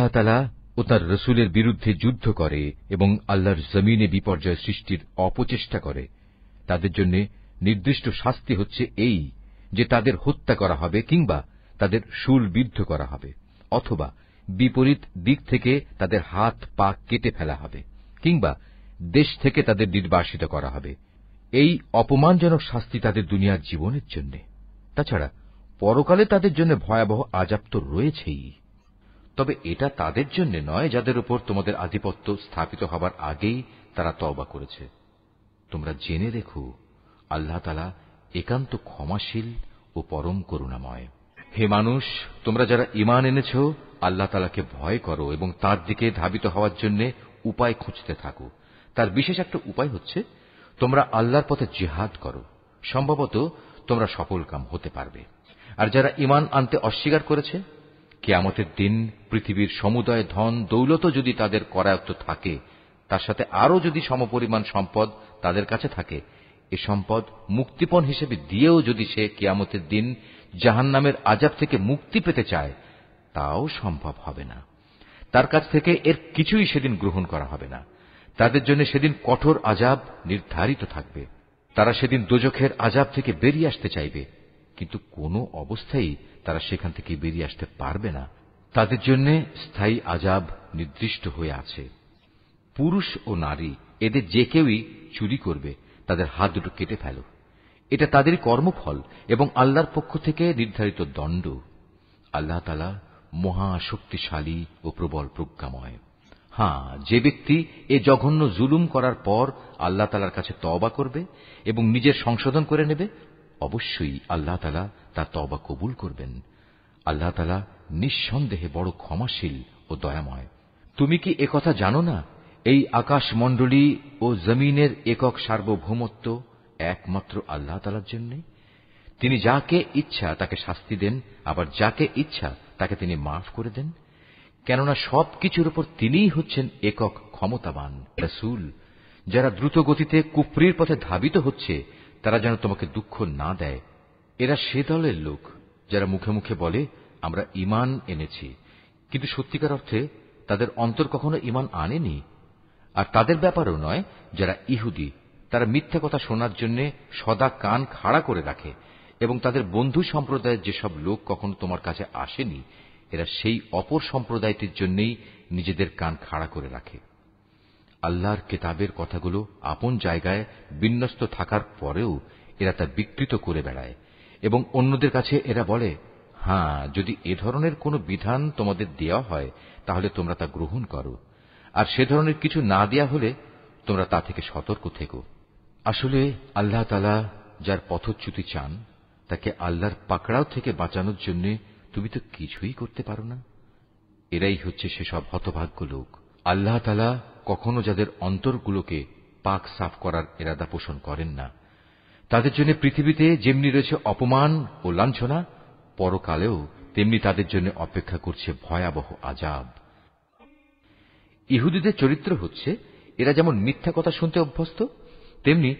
তাআলা ও তার রাসূলের বিরুদ্ধে যুদ্ধ করে এবং আল্লাহর জমিনে বিপর্যয় সৃষ্টির অপচেষ্টা করে, তাদের জন্য নির্দিষ্ট শাস্তি হচ্ছে এই যে তাদের হত্যা করা হবে কিংবা তাদের শূলবিদ্ধ করা হবে, অথবা বিপরীত দিক থেকে তাদের হাত পা কেটে ফেলা হবে কিংবা দেশ থেকে তাদের নির্বাসিত করা হবে। এই অপমানজনক শাস্তি তাদের দুনিয়ার জীবনের জন্য। তাছাড়া পরকালে তাদের জন্য ভয়াবহ আযাব তো রয়েছেই। তবে এটা তাদের জন্য নয় যাদের উপর তোমাদের আধিপত্য স্থাপিত হবার আগেই তারা তওবা করেছে। তোমরা জেনে রেখো, আল্লাহ তাআলা একান্ত ক্ষমাশীল ও পরম করুণাময়। হে মানুষ, তোমরা যারা ঈমান এনেছ, আল্লাহ তাআলাকে ভয় করো এবং তার দিকে ধাবিত হওয়ার জন্য উপায় খুঁজতে থাকো। তার বিশেষ একটা উপায় হচ্ছে তোমরা আল্লাহর পথে জিহাদ করো। সম্ভবত তোমরা সফলকাম হতে পারবে। আর যারা ঈমান আনতে অস্বীকার করেছে, কিয়ামতের দিন পৃথিবীর সমুদয় ধন দৌলতও যদি তাদের করায়ত্ত থাকে, তার সাথে আরও যদি সমপরিমাণ সম্পদ তাদের কাছে থাকে, এ সম্পদ মুক্তিপণ হিসেবে দিয়েও যদি সে কিয়ামতের দিন জাহান্নামের আযাব থেকে মুক্তি পেতে চায়, তাও সম্ভব হবে না। তার কাছ থেকে এর কিছুই সেদিন গ্রহণ করা হবে না। তাদের জন্য সেদিন কঠোর আযাব নির্ধারিত থাকবে। তারা সেদিন দোজখের আযাব থেকে বেরিয়ে আসতে চাইবে, কিন্তু কোনো অবস্থায় তারা সেখান থেকে বেরিয়ে আসতে পারবে না। তাদের জন্য স্থায়ী আযাব নির্দিষ্ট হয়ে আছে। পুরুষ ও নারী এদের যে কেউই চুরি করবে, তাদের হাত দুটো কেটে ফেলো। এটা তাদের কর্মফল এবং আল্লাহর পক্ষ থেকে নির্ধারিত দণ্ড। আল্লাহ তাআলা মহা শক্তিশালী ও প্রবল প্রজ্ঞাময়। হ্যাঁ, যে ব্যক্তি এ জঘন্য জুলুম করার পর আল্লাহ তাআলার কাছে তওবা করবে এবং নিজের সংশোধন করে নেবে, অবশ্যই আল্লাহ তাআলা তার তওবা কবুল করবেন। আল্লাহ তাআলা নিঃসন্দেহে বড় ক্ষমাশীল ও দয়াময়। তুমি কি একথা জানো না, এই আকাশমণ্ডলী ও জমিনের একক সার্বভৌমত্ব একমাত্র আল্লাহ তাআলার জন্য? তিনি যাকে ইচ্ছা তাকে শাস্তি দেন, আবার যাকে ইচ্ছা তাকে তিনি মাফ করে দেন। কেননা সবকিছুর উপর তিনিই হচ্ছেন একক ক্ষমতাবান। রাসূল, যারা দ্রুত গতিতে কুফরির পথে ধাবিত হচ্ছে, তারা যেন তোমাকে দুঃখ না দেয়। এরা সে দলের লোক যারা মুখে মুখে বলে আমরা ঈমান এনেছি, কিন্তু সত্যিকার অর্থে তাদের অন্তর কখনো ঈমান আনেনি। আর তাদের ব্যাপারও নয় যারা ইহুদি, তারা মিথ্যা কথা শোনার জন্য সদা কান খাড়া করে রাখে, এবং তাদের বন্ধু সম্প্রদায়ের যেসব লোক কখনো তোমার কাছে আসেনি, এরা সেই অপর সম্প্রদায়টির জন্যই নিজেদের কান খাড়া করে রাখে। আল্লাহর কিতাবের কথাগুলো আপন জায়গায় বিন্যস্ত থাকার পরেও এরা তা বিকৃত করে বেড়ায়, এবং অন্যদের কাছে এরা বলে, হ্যাঁ, যদি এ ধরনের কোনো বিধান তোমাদের দেওয়া হয় তাহলে তোমরা তা গ্রহণ করো, আর সে ধরনের কিছু না দেয়া হলে তোমরা তা থেকে সতর্ক থেকো। আসলে আল্লাহ তাআলা যার পথচ্যুতি চান, তাকে আল্লাহর পাকড়াও থেকে বাঁচানোর জন্য তুমি তো কিছুই করতে পারো না। এরাই হচ্ছে সেসব হতভাগ্য লোক। আল্লাহ তাআলা কখনো যাদের অন্তরগুলোকে পাক সাফ করার ইরাদা পোষণ করেন না, তাদের জন্য পৃথিবীতে যেমনি রয়েছে অপমান ও লাঞ্ছনা, পরকালেও তেমনি তাদের জন্য অপেক্ষা করছে ভয়াবহ আযাব। ইহুদিদের চরিত্র হচ্ছে, এরা যেমন মিথ্যা কথা শুনতে অভ্যস্ত, তেমনি